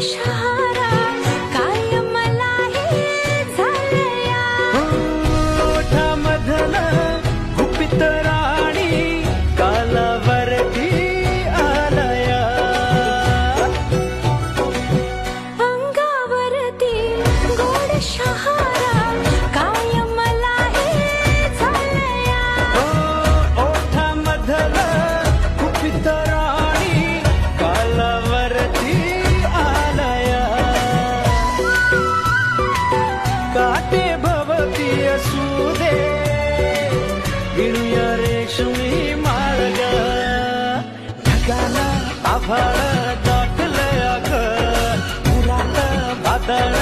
शहारा काय मला हे झालया ओठामधलं गुपित राणी कालावरती आलया अंगावरती गोड शहारा काय मला हे झालया ओठामधलं गुपित राणी कालावरती आलया काटे भवती असू दे विणूया रेशमी माळग ढगाला आभाळ दाटलं अगं उरात वादळ